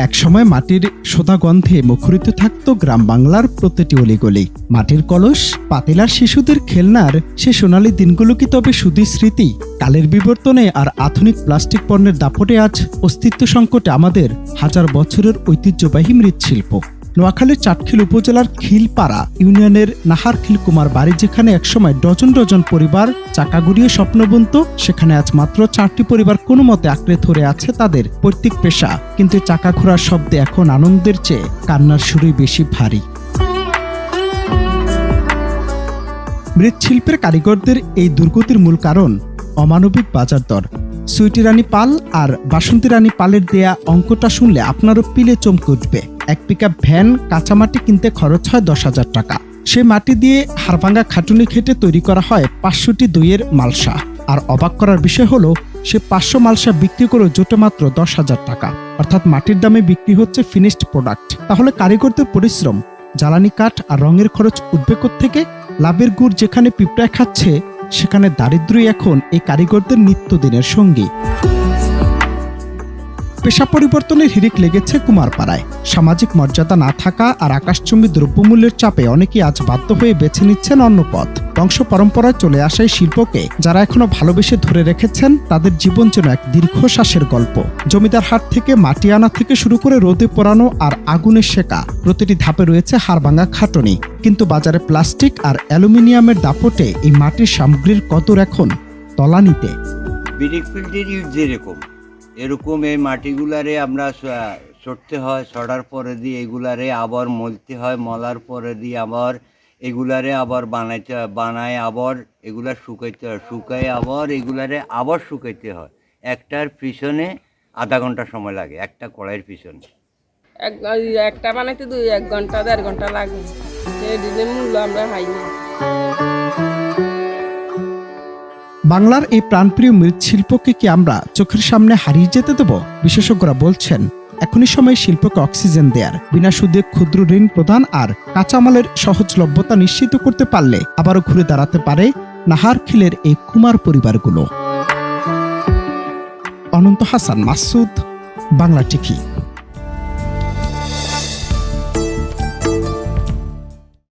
একসময় মাটির সোদা গন্ধে মুখরিত থাকত গ্রাম বাংলার প্রতিটি অলিগলি। মাটির কলস, পাতিলার শিশুদের খেলনার সে সোনালী দিনগুলো কি তবে শুধু স্মৃতি? কালের বিবর্তনে আর আধুনিক প্লাস্টিক পণ্যের দাপটে আজ অস্তিত্ব সংকটে আমাদের হাজার বছরের ঐতিহ্যবাহী মৃৎশিল্প। নোয়াখালীর চাটখিল উপজেলার খিলপাড়া ইউনিয়নের নাহারখিল কুমার বাড়ি, যেখানে একসময় ডজন ডজন পরিবার চাকা ঘুরিয়ে স্বপ্ন বুনত, সেখানে আজ মাত্র 4টি পরিবার কোনো মতে আঁকড়ে ধরে আছে তাদের পৈতৃক পেশা। কিন্তু চাকা ঘোরার শব্দে এখন আনন্দের চেয়ে কান্নার সুরই বেশি ভারী। মৃৎশিল্পের কারিগরদের এই দুর্গতির মূল কারণ অমানবিক বাজার দর। সুইটি রানী পাল আর বাসন্তী রানী পালের দেয়া অঙ্কটা শুনলে আপনারও পিলে চমকে উঠবে। এক পিকআপ ভ্যান কাঁচামাটি কিনতে খরচ হয় 10,000 টাকা। সে মাটি দিয়ে হাড়ভাঙ্গা খাটুনি খেটে তৈরি করা হয় 500টি দইয়ের মালসা। আর অবাক করার বিষয় হলো, সে 500 মালসা বিক্রি করে জোটে মাত্র 10,000 টাকা। অর্থাৎ মাটির দামে বিক্রি হচ্ছে ফিনিশড প্রোডাক্ট। তাহলে কারিগরদের পরিশ্রম, জ্বালানি কাঠ আর রঙের খরচ উঠবে কোত্থেকে? লাভের গুড় যেখানে পিঁপড়ায় খাচ্ছে, সেখানে দারিদ্র্যই এখন এই কারিগরদের নিত্যদিনের সঙ্গী। পেশা পরিবর্তনের হিড়িক লেগেছে কুমারপাড়ায়। সামাজিক মর্যাদা না থাকা আর আকাশচুম্বী দ্রব্যমূল্যের চাপে অনেকেই আজ বাধ্য হয়ে বেছে নিচ্ছেন অন্য পথ। বংশ পরম্পরায় চলে আসা এই শিল্পকে যারা এখনো ভালোবেসে ধরে রেখেছেন, তাদের জীবন যেন এক দীর্ঘশ্বাসের গল্প। জমিদার হাট থেকে মাটি আনা থেকে শুরু করে রোদে পোড়ানো আর আগুনে সেকা, প্রতিটি ধাপে রয়েছে হাড়ভাঙ্গা খাটুনি। কিন্তু বাজারে প্লাস্টিক আর অ্যালুমিনিয়ামের দাপটে এই মাটির সামগ্রীর কদর এখন তলানিতে। এরকম এই মাটিগুলারে আমরা সরতে হয়, সরার পরে দিয়ে এগুলারে আবার মলতে হয়, মলার পরে দিয়ে আবার এগুলারে আবার বানায় আবার এগুলা শুকাইতে হয়, শুকাই আবার এগুলারে আবার শুকাইতে হয়। একটার পিছনে আধা ঘন্টা সময় লাগে, একটা কড়াইয়ের পিছনে। একটা বানাইতে 1 ঘন্টা 1.5 ঘন্টা লাগে। এই দিনের মূল্য আমরা হাই না। বাংলার এই প্রাণপ্রিয় মৃৎশিল্পকে কি আমরা চোখের সামনে হারিয়ে যেতে দেব? বিশেষজ্ঞরা বলছেন, এখনই সময় শিল্পকে অক্সিজেন দেয়ার। বিনা সুদে ক্ষুদ্র ঋণ প্রদান আর কাঁচামালের সহজলভ্যতা নিশ্চিত করতে পারলে আবারও ঘুরে দাঁড়াতে পারে নাহারখিলের এই কুমার পরিবারগুলো। অনন্ত হাসান মাসুদ, বাংলা টিভি।